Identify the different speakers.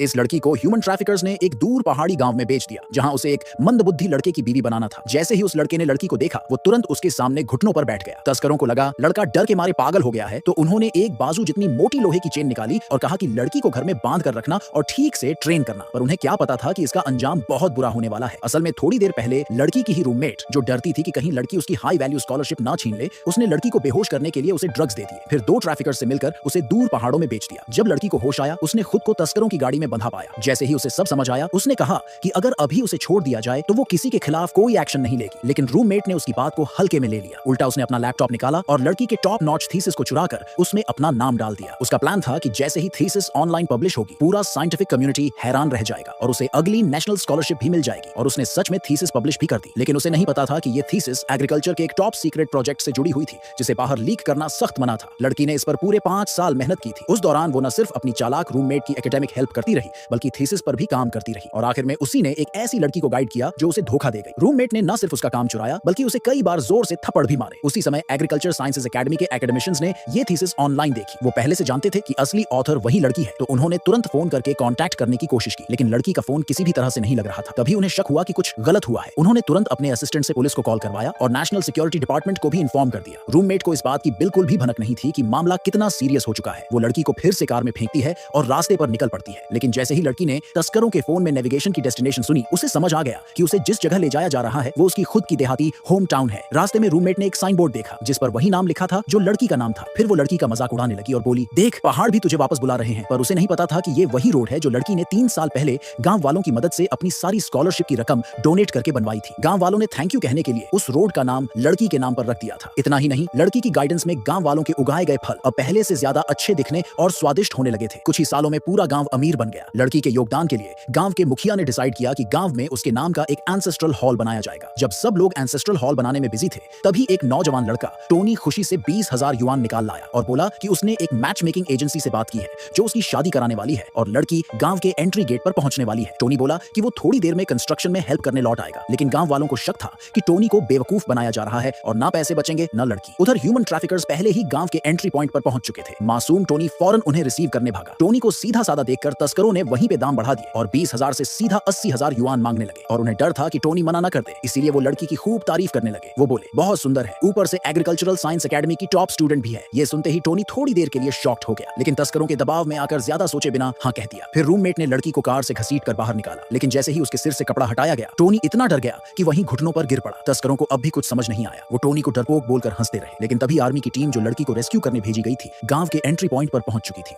Speaker 1: इस लड़की को ह्यूमन ट्रैफिकर्स ने एक दूर पहाड़ी गांव में बेच दिया, जहां उसे एक मंदबुद्धि लड़के की बीवी बनाना था। जैसे ही उस लड़के ने लड़की को देखा, वो तुरंत उसके सामने घुटनों पर बैठ गया। तस्करों को लगा लड़का डर के मारे पागल हो गया है, तो उन्होंने एक बाजू जितनी मोटी लोहे की चेन निकाली और कहा कि लड़की को घर में बांध कर रखना और ठीक से ट्रेन करना। पर उन्हें क्या पता था कि इसका अंजाम बहुत बुरा होने वाला है। असल में थोड़ी देर पहले लड़की की ही रूममेट, जो डरती थी कि कहीं लड़की उसकी हाई वैल्यू स्कॉलरशिप ना छीन ले, उसने लड़की को बेहोश करने के लिए उसे ड्रग्स दे दिए। फिर दो ट्रैफिकर्स से मिलकर उसे दूर पहाड़ों में बेच दिया। जब लड़की को होश आया, उसने खुद को तस्करों की गाड़ी में बंधा पाया। जैसे ही उसे सब समझ आया, उसने कहा कि अगर अभी उसे छोड़ दिया जाए तो वो किसी के खिलाफ कोई एक्शन नहीं लेगी। लेकिन रूममेट ने उसकी बात को हल्के में ले लिया। उल्टा उसने अपना लैपटॉप निकाला और लड़की के टॉप नॉच थीसिस को चुराकर उसमें अपना नाम डाल दिया। उसका प्लान था कि जैसे ही थीसिस ऑनलाइन पब्लिश होगी, पूरा साइंटिफिक कम्युनिटी हैरान रह जाएगा और उसे अगली नेशनल स्कॉलरशिप भी मिल जाएगी। और उसने सच में थीसिस पब्लिश भी कर दी। लेकिन उसे नहीं पता था कि ये थीसिस एग्रीकल्चर के एक टॉप सीक्रेट प्रोजेक्ट से जुड़ी हुई थी, जिसे बाहर लीक करना सख्त मना था। लड़की ने इस पर पूरे 5 साल मेहनत की थी। उस दौरान वो न सिर्फ अपनी चालाक रूममेट की एकेडमिक हेल्प करती रही, बल्कि थीसिस पर भी काम करती रही। और आखिर में उसी ने एक ऐसी लड़की को गाइड किया जो उसे धोखा दे गई। रूममेट ने न सिर्फ उसका काम चुराया, बल्कि उसे कई बार जोर से थप्पड़ भी मारे। उसी समय एग्रीकल्चर साइंसेज एकेडमी के एकेडमिशियंस ने ये थीसिस ऑनलाइन देखी। वो पहले से जानते थे कि असली ऑथर वही लड़की है, तो उन्होंने तुरंत फोन करके कांटेक्ट करने की कोशिश की। लेकिन लड़की का फोन किसी भी तरह से नहीं लग रहा था। तभी उन्हें शक हुआ कि कुछ गलत हुआ है। उन्होंने तुरंत अपने असिस्टेंट से पुलिस को कॉल करवाया और नेशनल सिक्योरिटी डिपार्टमेंट को भी इन्फॉर्म कर दिया। रूममेट को इस बात की बिल्कुल भी भनक नहीं थी कि मामला कितना सीरियस हो चुका है। वो लड़की को फिर से कार में फेंकती है और रास्ते पर निकल पड़ती है। लेकिन जैसे ही लड़की ने तस्करों के फोन में नेविगेशन की डेस्टिनेशन सुनी, उसे समझ आ गया कि उसे जिस जगह ले जाया जा रहा है वो उसकी खुद की देहाती होम टाउन है। रास्ते में रूममेट ने एक साइन बोर्ड देखा जिस पर वही नाम लिखा था जो लड़की का नाम था। फिर वो लड़की का मजाक उड़ाने लगी और बोली, देख, पहाड़ भी तुझे वापस बुला रहे हैं। पर उसे नहीं पता था कि ये वही रोड है जो लड़की ने 3 साल पहले गांव वालों की मदद से अपनी सारी स्कॉलरशिप की रकम डोनेट करके बनवाई थी। गांव वालों ने थैंक यू कहने के लिए उस रोड का नाम लड़की के नाम पर रख दिया था। इतना ही नहीं, लड़की की गाइडेंस में गांव वालों के उगाए गए फल अब पहले से ज्यादा अच्छे दिखने और स्वादिष्ट होने लगे थे। कुछ ही सालों में पूरा गांव अमीर बन गया। लड़की के योगदान के लिए गांव के मुखिया ने डिसाइड किया कि गांव में उसके नाम का एक एंसेस्ट्रल हॉल बनाया जाएगा। जब सब लोग एंसेस्ट्रल हॉल बनाने में बिजी थे, तभी एक नौजवान लड़का टोनी खुशी से 20,000 युआन निकाल लाया और बोला कि उसने एक मैच मेकिंग एजेंसी से बात की है जो उसकी शादी कराने वाली है और लड़की गांव के एंट्री गेट पर पहुंचने वाली है। टोनी बोला कि वो थोड़ी देर में कंस्ट्रक्शन में हेल्प करने लौट आएगा। लेकिन गांव वालों को शक था कि टोनी को बेवकूफ बनाया जा रहा है और ना पैसे बचेंगे न लड़की। उधर ह्यूमन ट्रैफिकर्स पहले ही गांव के एंट्री पॉइंट पर पहुंच चुके थे। मासूम टोनी फौरन उन्हें रिसीव करने भागा। टोनी को सीधा साधा देखकर तस्करों ने वहीं पे दाम बढ़ा दिए और 20,000 से सीधा 80,000 युआन मांगने लगे। और उन्हें डर था कि टोनी मना न कर दे, इसीलिए वो लड़की की खूब तारीफ करने लगे। वो बोले, बहुत सुंदर है, ऊपर से एग्रीकल्चरल साइंस एकेडमी की टॉप स्टूडेंट भी है। ये सुनते ही टोनी थोड़ी देर के लिए शॉक्ड हो गया, लेकिन तस्करों के दबाव में आकर ज्यादा सोचे बिना हाँ कह दिया। फिर रूममेट ने लड़की को कार से घसीट कर बाहर निकाला, लेकिन जैसे ही उसके सिर से कपड़ा हटाया गया, टोनी इतना डर गया कि वहीं घुटनों पर गिर पड़ा। तस्करों को अब भी कुछ समझ नहीं आया। वो टोनी को डरपोक बोलकर हंसते रहे। लेकिन तभी आर्मी की टीम जो लड़की को रेस्क्यू करने भेजी गई थी, गांव के एंट्री पॉइंट पर पहुंच चुकी थी।